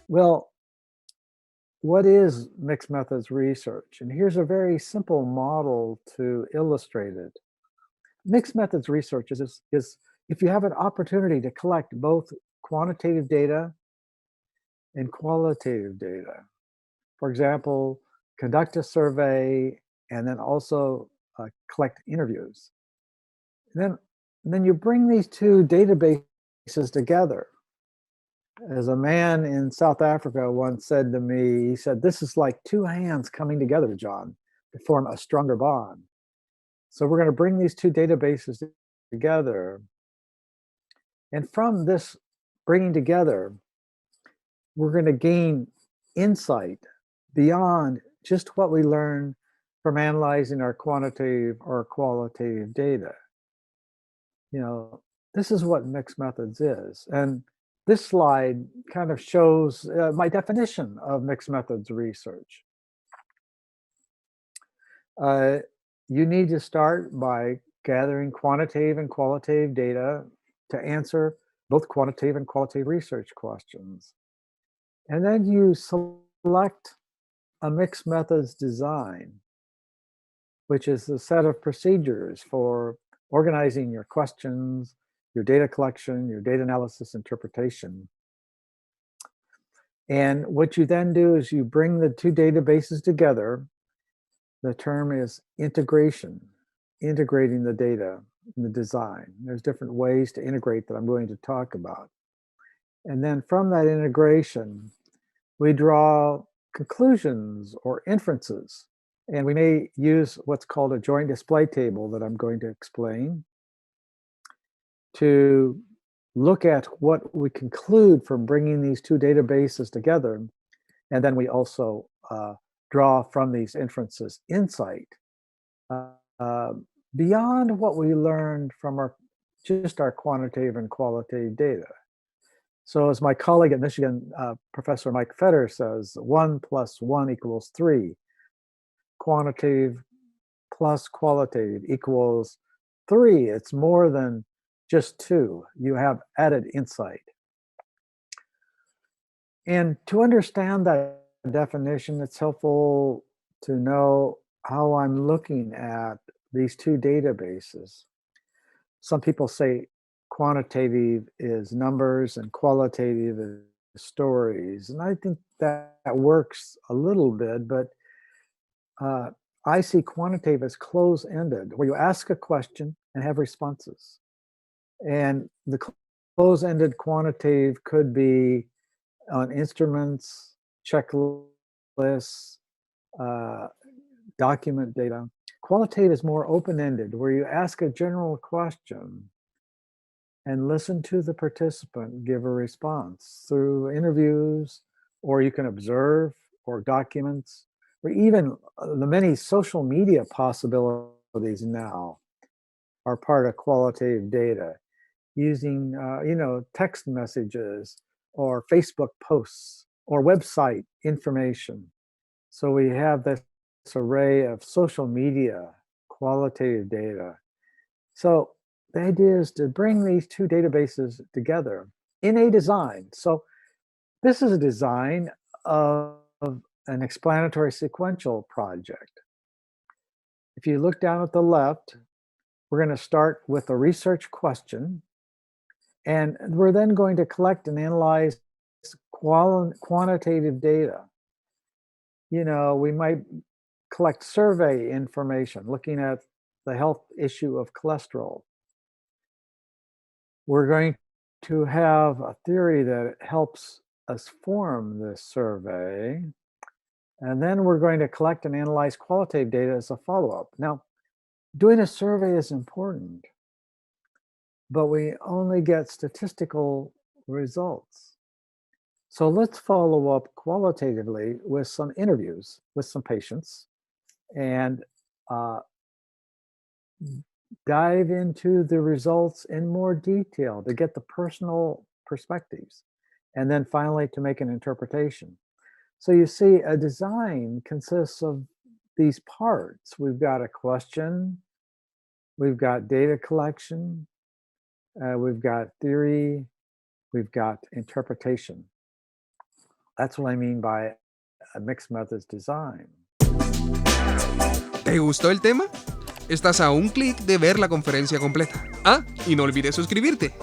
Well, what is mixed methods research? And here's a very simple model to illustrate it. Mixed methods research is if you have an opportunity to collect both quantitative data and qualitative data. For example, conduct a survey and then also collect interviews. And then you bring these two databases together. As a man in South Africa once said to me, he said, "This is like two hands coming together, John, to form a stronger bond." So we're going to bring these two databases together. And from this bringing together, we're going to gain insight beyond just what we learn from analyzing our quantitative or qualitative data. You know, this is what mixed methods is. And this slide kind of shows my definition of mixed methods research. You need to start by gathering quantitative and qualitative data to answer both quantitative and qualitative research questions. And then you select a mixed methods design, which is a set of procedures for organizing your questions, your data collection, your data analysis, interpretation. And what you then do is you bring the two databases together. The term is integration, integrating the data in the design. There's different ways to integrate that I'm going to talk about. And then from that integration, we draw conclusions or inferences. And we may use what's called a joint display table that I'm going to explain to look at what we conclude from bringing these two databases together. And then we also draw from these inferences insight uh, beyond what we learned from just our quantitative and qualitative data. So as my colleague at Michigan, Professor Mike Fetter says, 1 + 1 = 3. Quantitative plus qualitative equals 3. It's more than just 2. You have added insight. And to understand that definition, it's helpful to know how I'm looking at these two databases. Some people say quantitative is numbers and qualitative is stories. And I think that works a little bit, but I see quantitative as close-ended, where you ask a question and have responses. And the close-ended quantitative could be on instruments, checklists, uh, document data. Qualitative is more open-ended, where you ask a general question and listen to the participant give a response through interviews, or you can observe or documents, or even the many social media possibilities now are part of qualitative data using text messages or Facebook posts or website information. So we have this array of social media qualitative data. So the idea is to bring these two databases together in a design. So this is a design of an explanatory sequential project. If you look down at the left, we're going to start with a research question, and we're then going to collect and analyze quantitative data. You know, we might collect survey information looking at the health issue of cholesterol. We're going to have a theory that helps us form this survey. And then we're going to collect and analyze qualitative data as a follow-up. Now, doing a survey is important, but we only get statistical results. So let's follow up qualitatively with some interviews with some patients and dive into the results in more detail to get the personal perspectives, and then finally to make an interpretation. So you see, a design consists of these parts. We've got a question, we've got data collection, we've got theory, we've got interpretation. That's what I mean by a mixed methods design. ¿Te gustó el tema? Estás a un clic de ver la conferencia completa. Ah, y no olvides suscribirte.